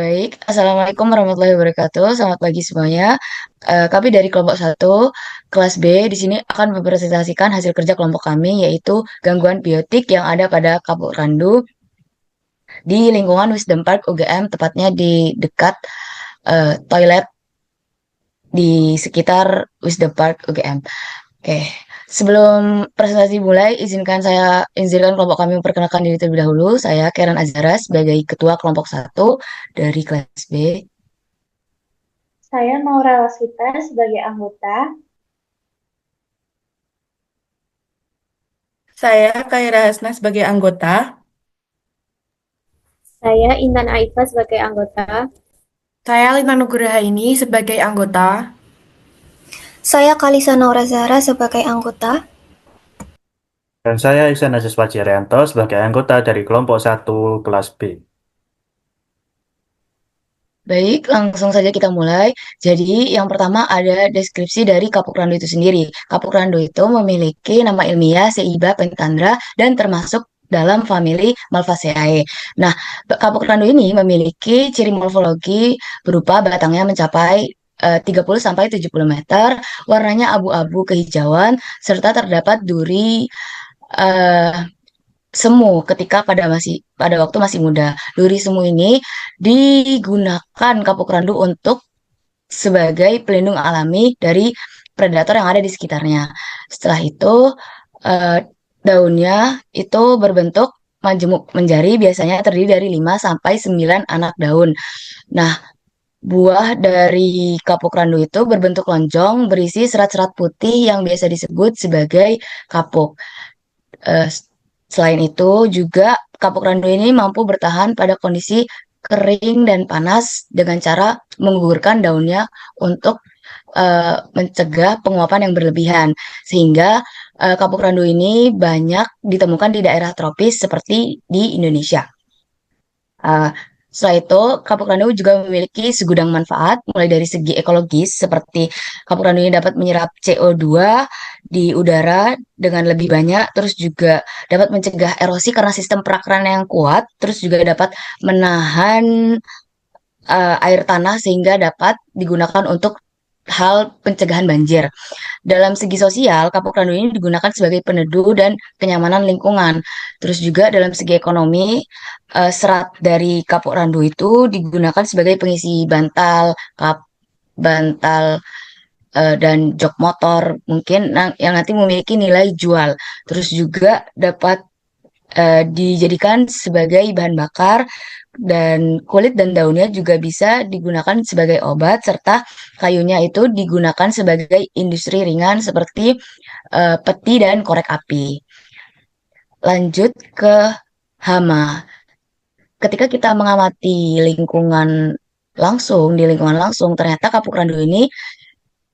Baik, Assalamualaikum warahmatullahi wabarakatuh. Selamat pagi semuanya. Kami dari kelompok satu kelas B di sini akan mempresentasikan hasil kerja kelompok kami, yaitu gangguan biotik yang ada pada kapuk randu di lingkungan Wisdom Park UGM, tepatnya di dekat toilet di sekitar Wisdom Park UGM. Oke, sebelum presentasi mulai, izinkan kelompok kami memperkenalkan diri terlebih dahulu. Saya Karen Azara sebagai ketua kelompok satu dari kelas B. Saya Maura Wasita sebagai anggota. Saya Kaira Hasna sebagai anggota. Saya Intan Aifa sebagai anggota. Saya Lina Nugraha ini sebagai anggota. Saya Kalisa Naura Zahra sebagai anggota. Dan saya Iksan Aziz Fajrianto sebagai anggota dari kelompok satu kelas B. Baik, langsung saja kita mulai. Jadi, yang pertama ada deskripsi dari kapuk randu itu sendiri. Kapuk randu itu memiliki nama ilmiah Seiba pentandra dan termasuk dalam famili Malvaceae. Nah, kapuk randu ini memiliki ciri morfologi berupa batangnya mencapai 30 sampai 70 meter, warnanya abu-abu kehijauan, serta terdapat duri eh, semu ketika pada waktu masih muda. Duri semu ini digunakan kapuk randu untuk sebagai pelindung alami dari predator yang ada di sekitarnya. Setelah itu eh, daunnya itu berbentuk majemuk menjari, biasanya terdiri dari 5 sampai 9 anak daun. Nah, buah dari kapuk randu itu berbentuk lonjong berisi serat-serat putih yang biasa disebut sebagai kapuk. Eh, Selain itu, juga kapuk randu ini mampu bertahan pada kondisi kering dan panas dengan cara menggugurkan daunnya untuk mencegah penguapan yang berlebihan. Sehingga kapuk randu ini banyak ditemukan di daerah tropis seperti di Indonesia. Uh, Setelah itu, kapuk randu juga memiliki segudang manfaat, mulai dari segi ekologis, seperti kapuk randu ini dapat menyerap CO2 di udara dengan lebih banyak, terus juga dapat mencegah erosi karena sistem perakran yang kuat, terus juga dapat menahan air tanah sehingga dapat digunakan untuk hal pencegahan banjir. Dalam segi sosial, kapuk randu ini digunakan sebagai peneduh dan kenyamanan lingkungan. Terus juga dalam segi ekonomi, serat dari kapuk randu itu digunakan sebagai pengisi bantal dan jok motor mungkin yang nanti memiliki nilai jual. Terus juga dapat dijadikan sebagai bahan bakar dan kulit dan daunnya juga bisa digunakan sebagai obat serta kayunya itu digunakan sebagai industri ringan seperti peti dan korek api. Lanjut ke hama. Ketika kita mengamati lingkungan langsung ternyata kapuk randu ini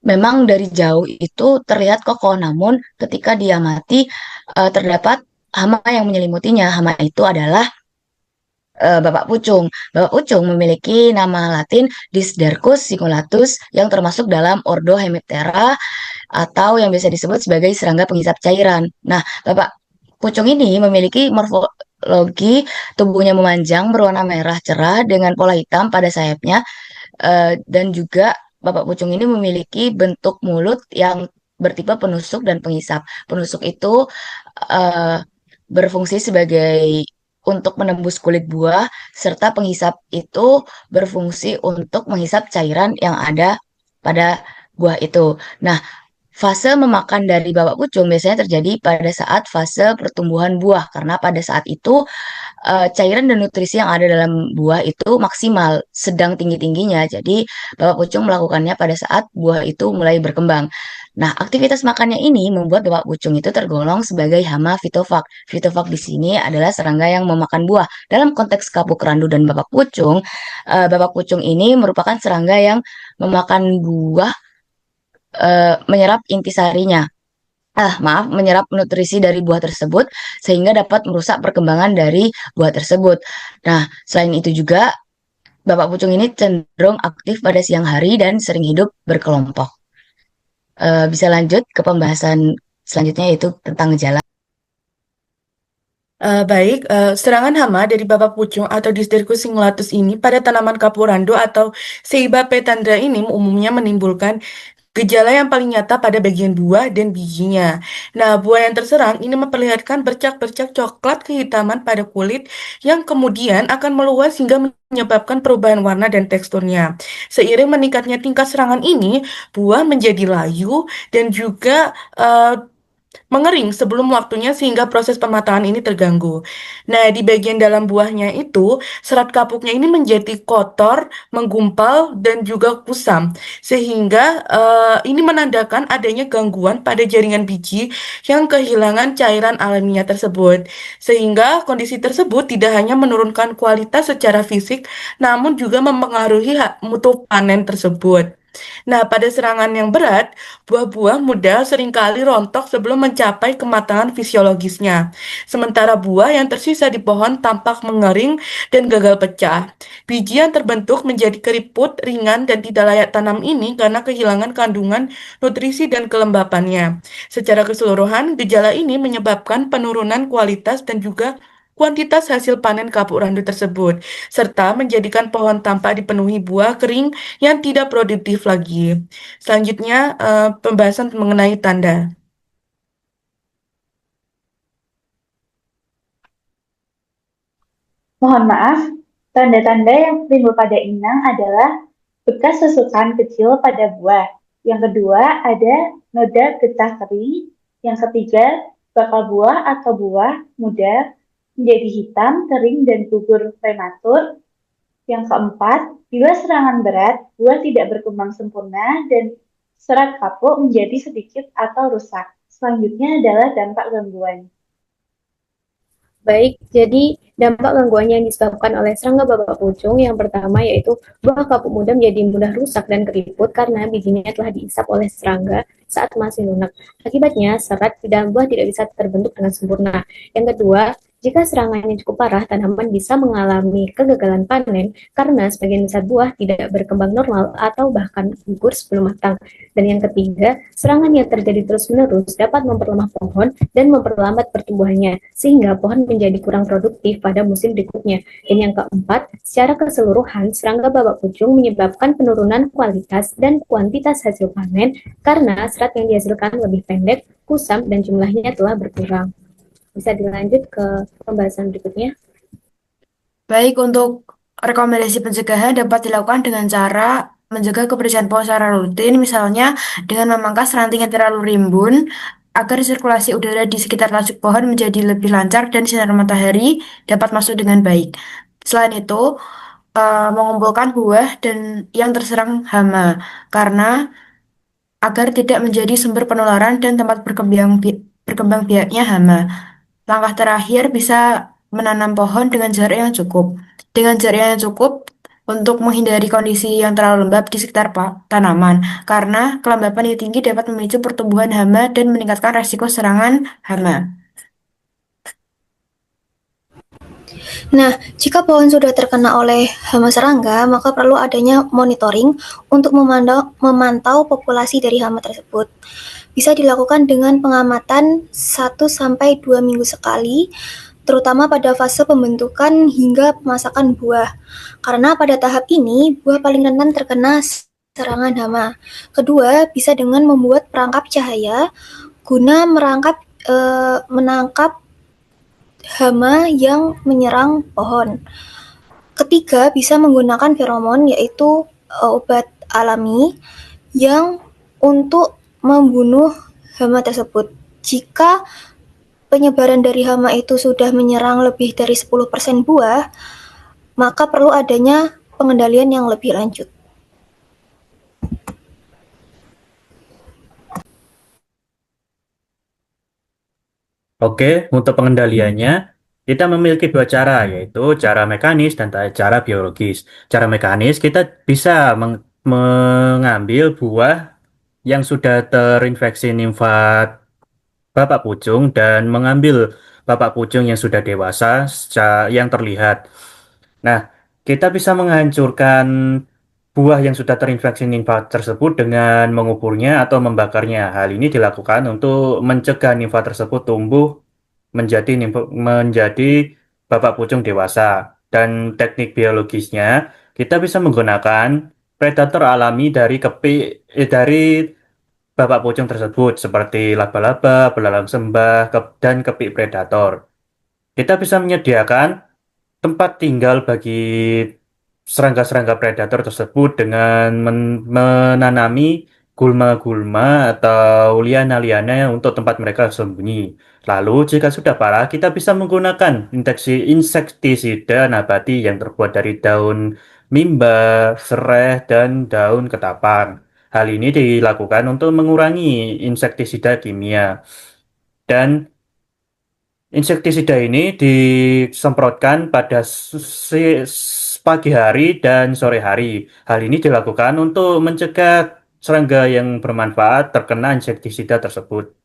memang dari jauh itu terlihat kokoh, namun ketika diamati terdapat hama yang menyelimutinya. Hama itu adalah Bapak Pucung. Bapak Pucung memiliki nama Latin Dysdarchus singulatus yang termasuk dalam ordo Hemiptera atau yang biasa disebut sebagai serangga penghisap cairan. Nah, Bapak Pucung ini memiliki morfologi tubuhnya memanjang berwarna merah cerah dengan pola hitam pada sayapnya dan juga Bapak Pucung ini memiliki bentuk mulut yang bertipe penusuk dan penghisap. Penusuk itu eh, berfungsi sebagai untuk menembus kulit buah, serta penghisap itu berfungsi untuk menghisap cairan yang ada pada buah itu. Nah, fase memakan dari babak pucung biasanya terjadi pada saat fase pertumbuhan buah, karena pada saat itu cairan dan nutrisi yang ada dalam buah itu maksimal, sedang tinggi-tingginya. Jadi, babak pucung melakukannya pada saat buah itu mulai berkembang. Nah, aktivitas makannya ini membuat babak pucung itu tergolong sebagai hama fitofag. Fitofag di sini adalah serangga yang memakan buah. Dalam konteks kapuk randu dan babak pucung ini merupakan serangga yang memakan buah, menyerap intisarinya. Menyerap nutrisi dari buah tersebut sehingga dapat merusak perkembangan dari buah tersebut. Nah, selain itu juga Bapak Pucung ini cenderung aktif pada siang hari dan sering hidup berkelompok. Bisa lanjut ke pembahasan selanjutnya yaitu tentang gejala. Baik, serangan hama dari bapa pucung atau Dysdergus singulatus ini pada tanaman kapurando atau Ceiba petandra ini umumnya menimbulkan gejala yang paling nyata pada bagian buah dan bijinya. Nah, buah yang terserang ini memperlihatkan bercak-bercak coklat kehitaman pada kulit yang kemudian akan meluas hingga menyebabkan perubahan warna dan teksturnya. Seiring meningkatnya tingkat serangan ini, buah menjadi layu dan juga mengering sebelum waktunya sehingga proses pematangan ini terganggu. Nah, di bagian dalam buahnya itu, serat kapuknya ini menjadi kotor, menggumpal, dan juga kusam. Sehingga ini menandakan adanya gangguan pada jaringan biji yang kehilangan cairan alaminya tersebut. Sehingga kondisi tersebut tidak hanya menurunkan kualitas secara fisik, namun juga mempengaruhi mutu panen tersebut. Nah, pada serangan yang berat, buah-buah muda seringkali rontok sebelum mencapai kematangan fisiologisnya. Sementara buah yang tersisa di pohon tampak mengering dan gagal pecah. Biji yang terbentuk menjadi keriput, ringan, dan tidak layak tanam ini karena kehilangan kandungan nutrisi dan kelembapannya. Secara keseluruhan, gejala ini menyebabkan penurunan kualitas dan juga kuantitas hasil panen kapuk randu tersebut, serta menjadikan pohon tampak dipenuhi buah kering yang tidak produktif lagi. Selanjutnya, pembahasan mengenai tanda. Mohon maaf, tanda-tanda yang timbul pada inang adalah bekas susukan kecil pada buah. Yang kedua, ada noda getah kering. Yang ketiga, bakal buah atau buah muda menjadi hitam, kering, dan gugur prematur. Yang keempat, bila serangan berat, buah tidak berkembang sempurna dan serat kapuk menjadi sedikit atau rusak. Selanjutnya adalah dampak gangguan. Baik, jadi dampak gangguan yang disebabkan oleh serangga bapa pucung yang pertama yaitu buah kapuk muda menjadi mudah rusak dan keriput karena bijinya telah diisap oleh serangga saat masih lunak. Akibatnya, serat di dalam buah tidak bisa terbentuk dengan sempurna. Yang kedua, jika serangannya cukup parah, tanaman bisa mengalami kegagalan panen karena sebagian besar buah tidak berkembang normal atau bahkan gugur sebelum matang. Dan yang ketiga, serangan yang terjadi terus-menerus dapat memperlemah pohon dan memperlambat pertumbuhannya, sehingga pohon menjadi kurang produktif pada musim berikutnya. Dan yang keempat, secara keseluruhan, serangga babak pucung menyebabkan penurunan kualitas dan kuantitas hasil panen karena serat yang dihasilkan lebih pendek, kusam, dan jumlahnya telah berkurang. Bisa dilanjut ke pembahasan berikutnya. Baik, untuk rekomendasi pencegahan dapat dilakukan dengan cara menjaga kebersihan pohon secara rutin, misalnya dengan memangkas ranting yang terlalu rimbun, agar sirkulasi udara di sekitar lasuk pohon menjadi lebih lancar dan sinar matahari dapat masuk dengan baik. Selain itu, mengumpulkan buah dan yang terserang hama, karena agar tidak menjadi sumber penularan dan tempat berkembang biaknya hama. Langkah terakhir bisa menanam pohon dengan jarak yang cukup. Dengan jarak yang cukup untuk menghindari kondisi yang terlalu lembab di sekitar tanaman, karena kelembapan yang tinggi dapat memicu pertumbuhan hama dan meningkatkan resiko serangan hama. Nah, jika pohon sudah terkena oleh hama serangga, maka perlu adanya monitoring untuk memantau populasi dari hama tersebut. Bisa dilakukan dengan pengamatan 1-2 minggu sekali, terutama pada fase pembentukan hingga pemasakan buah. Karena pada tahap ini, buah paling rentan terkena serangan hama. Kedua, bisa dengan membuat perangkap cahaya guna menangkap hama yang menyerang pohon. Ketiga, bisa menggunakan feromon, yaitu obat alami yang untuk membunuh hama tersebut. Jika penyebaran dari hama itu sudah menyerang lebih dari 10% buah, maka perlu adanya pengendalian yang lebih lanjut. Oke, untuk pengendaliannya, kita memiliki dua cara, yaitu cara mekanis dan cara biologis. Cara mekanis, kita bisa mengambil buah yang sudah terinfeksi nimfa bapak pucung dan mengambil bapak pucung yang sudah dewasa yang terlihat. Nah, kita bisa menghancurkan buah yang sudah terinfeksi nimfa tersebut dengan menguburnya atau membakarnya. Hal ini dilakukan untuk mencegah nimfa tersebut tumbuh menjadi Bapak Pucung dewasa. Dan teknik biologisnya, kita bisa menggunakan predator alami dari Bapak Pucung tersebut seperti laba-laba, belalang sembah, dan kepik predator. Kita bisa menyediakan tempat tinggal bagi serangga-serangga predator tersebut dengan menanami gulma-gulma atau liana-liana untuk tempat mereka sembunyi. Lalu, jika sudah parah, kita bisa menggunakan insektisida nabati yang terbuat dari daun mimba, sereh, dan daun ketapang. Hal ini dilakukan untuk mengurangi insektisida kimia. Dan insektisida ini disemprotkan pada pagi hari dan sore hari. Hal ini dilakukan untuk mencegah serangga yang bermanfaat terkena insektisida tersebut.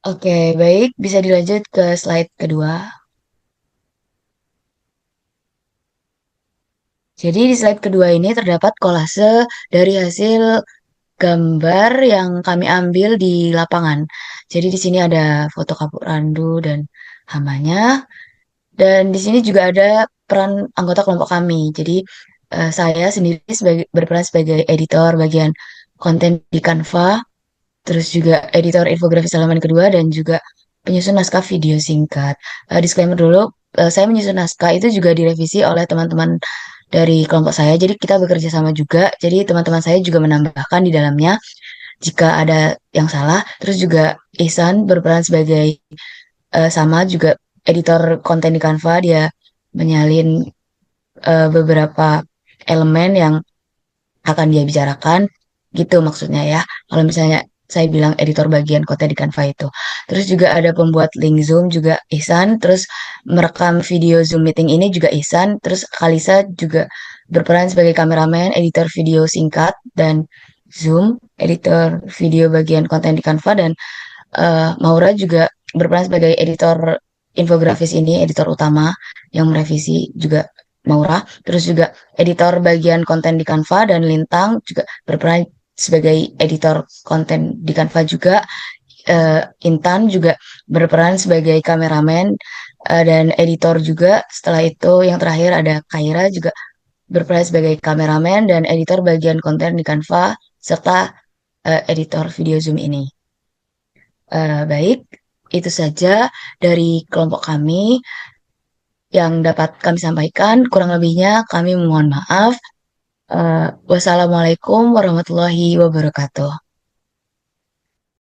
Oke, baik. Bisa dilanjut ke slide kedua. Jadi di slide kedua ini terdapat kolase dari hasil gambar yang kami ambil di lapangan. Jadi di sini ada foto kapuk randu dan hamanya. Dan di sini juga ada peran anggota kelompok kami. Jadi saya sendiri berperan sebagai editor bagian konten di Canva, terus juga editor infografis halaman kedua dan juga penyusun naskah video singkat. Disclaimer dulu, saya menyusun naskah itu juga direvisi oleh teman-teman dari kelompok saya. Jadi kita bekerja sama juga. Jadi teman-teman saya juga menambahkan di dalamnya jika ada yang salah. Terus juga Ihsan berperan sebagai sama juga editor konten di Canva. Dia menyalin beberapa elemen yang akan dia bicarakan gitu maksudnya ya. Kalau misalnya saya bilang editor bagian konten di Canva itu. Terus juga ada pembuat link Zoom juga Ihsan, terus merekam video Zoom meeting ini juga Ihsan, terus Kalisa juga berperan sebagai kameramen, editor video singkat dan Zoom, editor video bagian konten di Canva dan Maura juga berperan sebagai editor infografis ini, editor utama yang merevisi juga Maura. Terus juga editor bagian konten di Canva dan Lintang juga berperan sebagai editor konten di Canva juga. Intan juga berperan sebagai kameramen dan editor juga. Setelah itu yang terakhir ada Kaira juga berperan sebagai kameramen dan editor bagian konten di Canva serta editor video Zoom ini. Baik, itu saja dari kelompok kami yang dapat kami sampaikan. Kurang lebihnya kami mohon maaf. Wassalamualaikum warahmatullahi wabarakatuh.